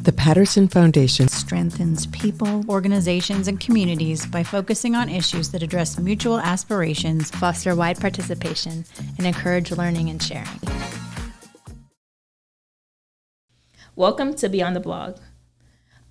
The Patterson Foundation strengthens people, organizations, and communities by focusing on issues that address mutual aspirations, foster wide participation, and encourage learning and sharing. Welcome to Beyond the Blog,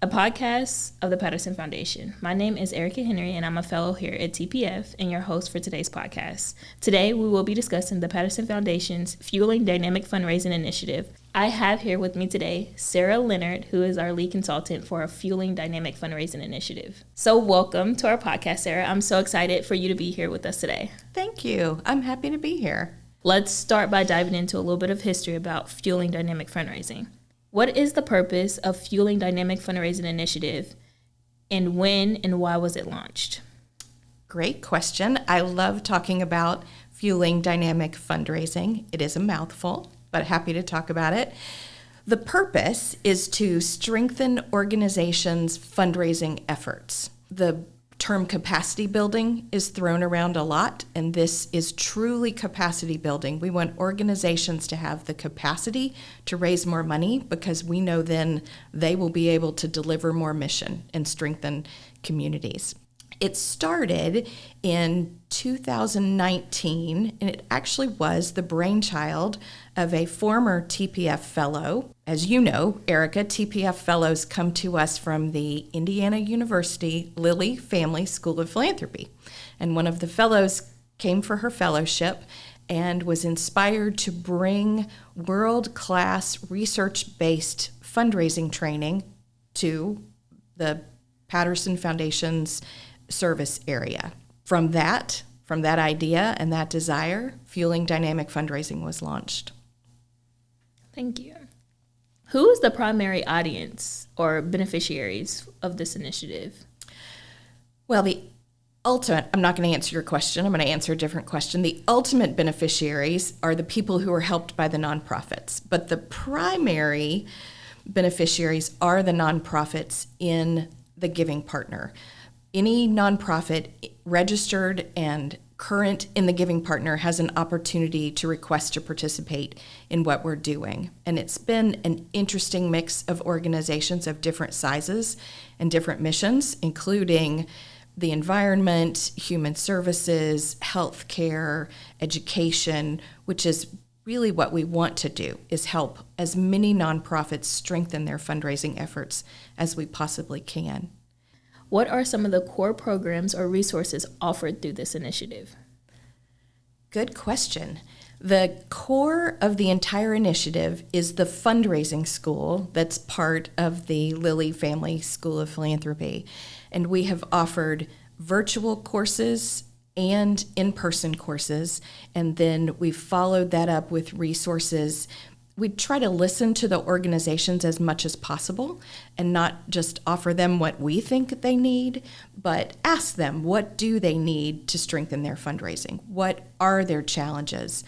a podcast of the Patterson Foundation. My name is Ericia Henry, and I'm a fellow here at TPF and your host for today's podcast. Today, we will be discussing the Patterson Foundation's Fueling Dynamic Fundraising initiative. I have here with me today Sara Leonard, who is our lead consultant for our Fueling Dynamic Fundraising initiative. So welcome to our podcast, Sara. I'm so excited for you to be here with us today. Thank you. I'm happy to be here. Let's start by diving into a little bit of history about Fueling Dynamic Fundraising. What is the purpose of Fueling Dynamic Fundraising initiative, and when and why was it launched? Great question. I love talking about Fueling Dynamic Fundraising. It is a mouthful, but happy to talk about it. The purpose is to strengthen organizations' fundraising efforts. The term capacity building is thrown around a lot, and this is truly capacity building. We want organizations to have the capacity to raise more money because we know then they will be able to deliver more mission and strengthen communities. It started in 2019, and it actually was the brainchild of a former TPF Fellow. As you know, Erica, TPF Fellows come to us from the Indiana University Lilly Family School of Philanthropy. And one of the fellows came for her fellowship and was inspired to bring world-class research-based fundraising training to the Patterson Foundation's service area. From that idea and that desire, Fueling Dynamic Fundraising was launched. Thank you. Who is the primary audience or beneficiaries of this initiative? Well, I'm not going to answer your question. I'm going to answer a different question. The ultimate beneficiaries are the people who are helped by the nonprofits, but the primary beneficiaries are the nonprofits in the giving partner. Any nonprofit registered and current in the giving partner has an opportunity to request to participate in what we're doing. And it's been an interesting mix of organizations of different sizes and different missions, including the environment, human services, healthcare, education, which is really what we want to do, is help as many nonprofits strengthen their fundraising efforts as we possibly can. What are some of the core programs or resources offered through this initiative? Good question. The core of the entire initiative is the fundraising school that's part of the Lilly Family School of Philanthropy. And we have offered virtual courses and in-person courses, and then we've followed that up with resources. We try to listen to the organizations as much as possible and not just offer them what we think they need, but ask them what do they need to strengthen their fundraising? What are their challenges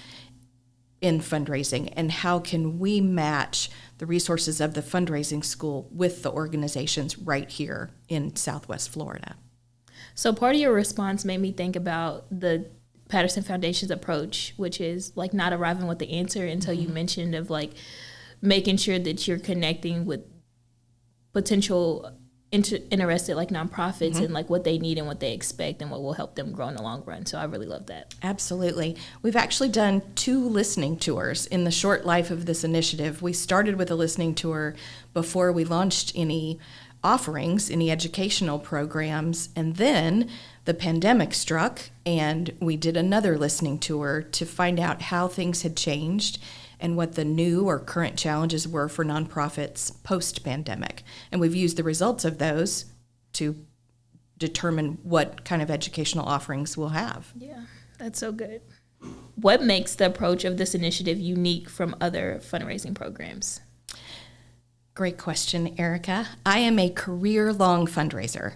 in fundraising, and how can we match the resources of the fundraising school with the organizations right here in Southwest Florida? So part of your response made me think about the Patterson Foundation's approach, which is like not arriving with the answer until you mentioned of like making sure that you're connecting with potential interested like nonprofits and like what they need and what they expect and what will help them grow in the long run. So I really love that. Absolutely. We've actually done 2 listening tours in the short life of this initiative. We started with a listening tour before we launched any offerings, any educational programs, and then the pandemic struck, and we did another listening tour to find out how things had changed and what the new or current challenges were for nonprofits post-pandemic. And we've used the results of those to determine what kind of educational offerings we'll have. Yeah, that's so good. What makes the approach of this initiative unique from other fundraising programs? Great question, Erica. I am a career-long fundraiser.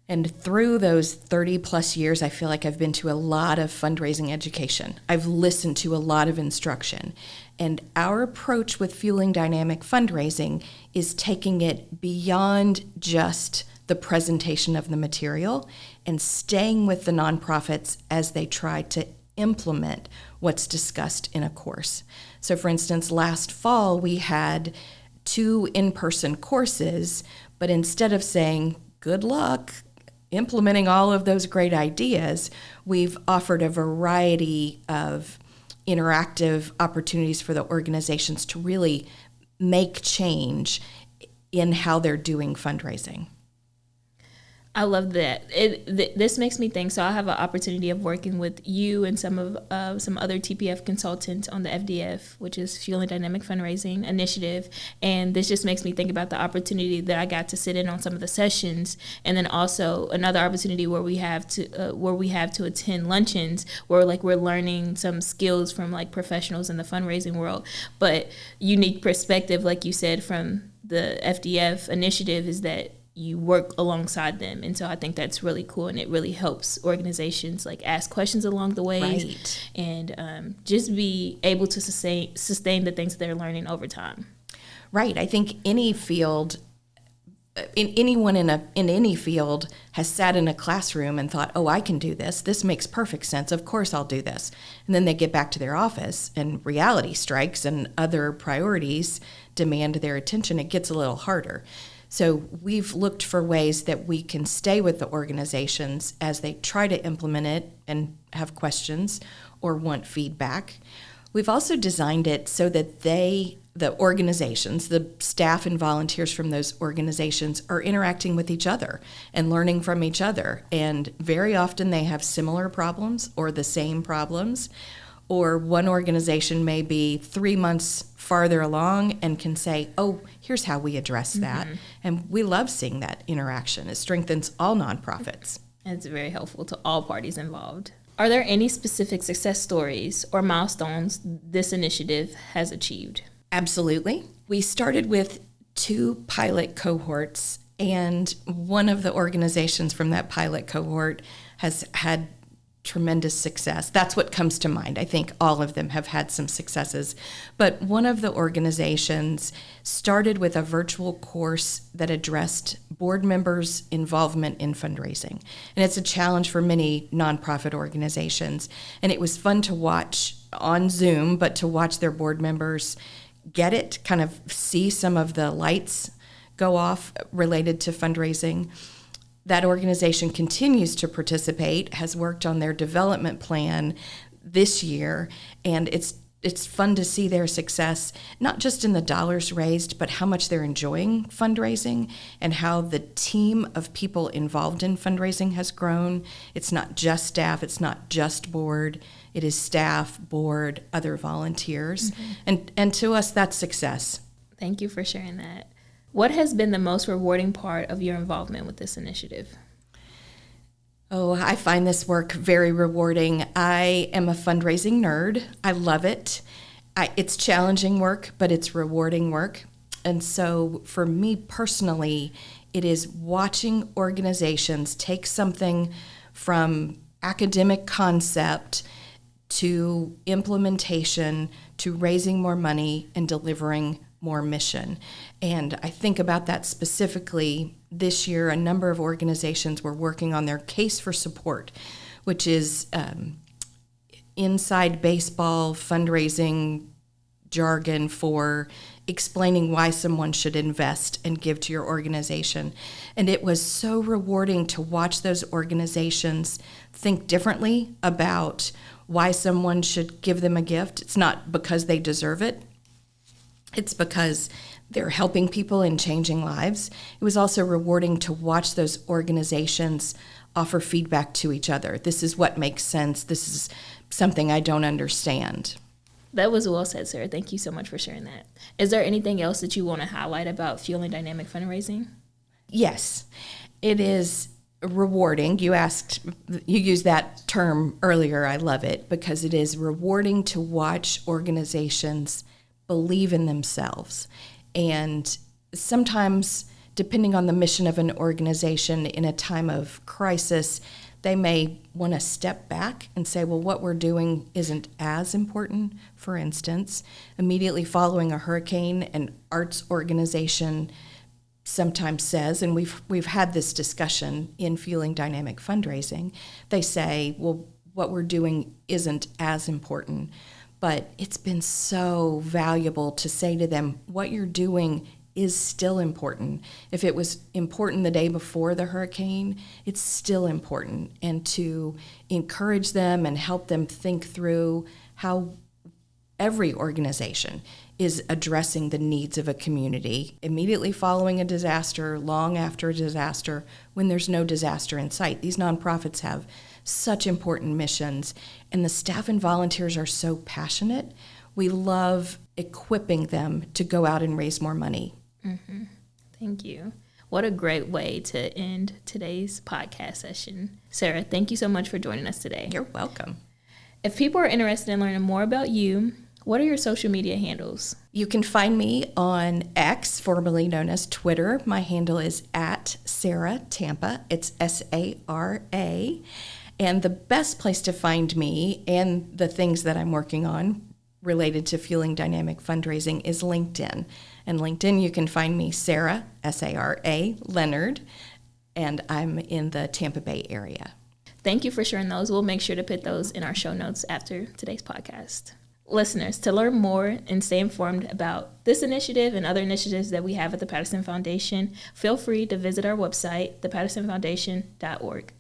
And through those 30 plus years, I feel like I've been to a lot of fundraising education. I've listened to a lot of instruction. And our approach with Fueling Dynamic Fundraising is taking it beyond just the presentation of the material and staying with the nonprofits as they try to implement what's discussed in a course. So for instance, last fall we had 2 in-person courses, but instead of saying, good luck implementing all of those great ideas, we've offered a variety of interactive opportunities for the organizations to really make change in how they're doing fundraising. I love that. This makes me think. So I have an opportunity of working with you and some other TPF consultants on the FDF, which is Fueling Dynamic Fundraising initiative. And this just makes me think about the opportunity that I got to sit in on some of the sessions, and then also another opportunity where we have to attend luncheons where we're learning some skills from professionals in the fundraising world. But unique perspective, like you said, from the FDF initiative is that you work alongside them. And so I think that's really cool, and it really helps organizations ask questions along the way, right, and just be able to sustain the things that they're learning over time. Right. I think any field, anyone in any field has sat in a classroom and thought, oh, I can do this. This makes perfect sense. Of course I'll do this. And then they get back to their office and reality strikes and other priorities demand their attention. It gets a little harder. So we've looked for ways that we can stay with the organizations as they try to implement it and have questions or want feedback. We've also designed it so that the organizations, the staff and volunteers from those organizations are interacting with each other and learning from each other. And very often they have similar problems or the same problems. Or one organization may be 3 months farther along and can say, oh, here's how we address that. Mm-hmm. And we love seeing that interaction. It strengthens all nonprofits. It's very helpful to all parties involved. Are there any specific success stories or milestones this initiative has achieved? Absolutely. We started with 2 pilot cohorts, and one of the organizations from that pilot cohort has had tremendous success. That's what comes to mind. I think all of them have had some successes. But one of the organizations started with a virtual course that addressed board members' involvement in fundraising. And it's a challenge for many nonprofit organizations. And it was fun to watch on Zoom, but to watch their board members get it, kind of see some of the lights go off related to fundraising. That organization continues to participate, has worked on their development plan this year, and it's fun to see their success, not just in the dollars raised, but how much they're enjoying fundraising and how the team of people involved in fundraising has grown. It's not just staff, it's not just board, it is staff, board, other volunteers, and to us, that's success. Thank you for sharing that. What has been the most rewarding part of your involvement with this initiative? Oh, I find this work very rewarding. I am a fundraising nerd. I love it. It's challenging work, but it's rewarding work. And so for me personally, it is watching organizations take something from academic concept to implementation to raising more money and delivering more mission. And I think about that specifically this year. A number of organizations were working on their case for support, which is inside baseball fundraising jargon for explaining why someone should invest and give to your organization. And it was so rewarding to watch those organizations think differently about why someone should give them a gift. It's not because they deserve it. It's because they're helping people and changing lives. It was also rewarding to watch those organizations offer feedback to each other. This is what makes sense. This is something I don't understand. That was well said, Sarah. Thank you so much for sharing that. Is there anything else that you want to highlight about Fueling Dynamic Fundraising? Yes, it is rewarding. You used that term earlier. I love it because it is rewarding to watch organizations believe in themselves. And sometimes, depending on the mission of an organization in a time of crisis, they may want to step back and say, well, what we're doing isn't as important. For instance, immediately following a hurricane, an arts organization sometimes says, and we've had this discussion in Fueling Dynamic Fundraising, they say, well, what we're doing isn't as important. But it's been so valuable to say to them, what you're doing is still important. If it was important the day before the hurricane, it's still important. And to encourage them and help them think through how every organization is addressing the needs of a community immediately following a disaster, long after a disaster, when there's no disaster in sight. These nonprofits have such important missions, and the staff and volunteers are so passionate. We love equipping them to go out and raise more money. Mm-hmm. Thank you. What a great way to end today's podcast session. Sara, thank you so much for joining us today. You're welcome. If people are interested in learning more about you, what are your social media handles? You can find me on X, formerly known as Twitter. My handle is @SaraTampa. It's SARA. And the best place to find me and the things that I'm working on related to Fueling Dynamic Fundraising is LinkedIn. And LinkedIn, you can find me Sara, Sara Leonard, and I'm in the Tampa Bay area. Thank you for sharing those. We'll make sure to put those in our show notes after today's podcast. Listeners, to learn more and stay informed about this initiative and other initiatives that we have at the Patterson Foundation, feel free to visit our website, thepattersonfoundation.org.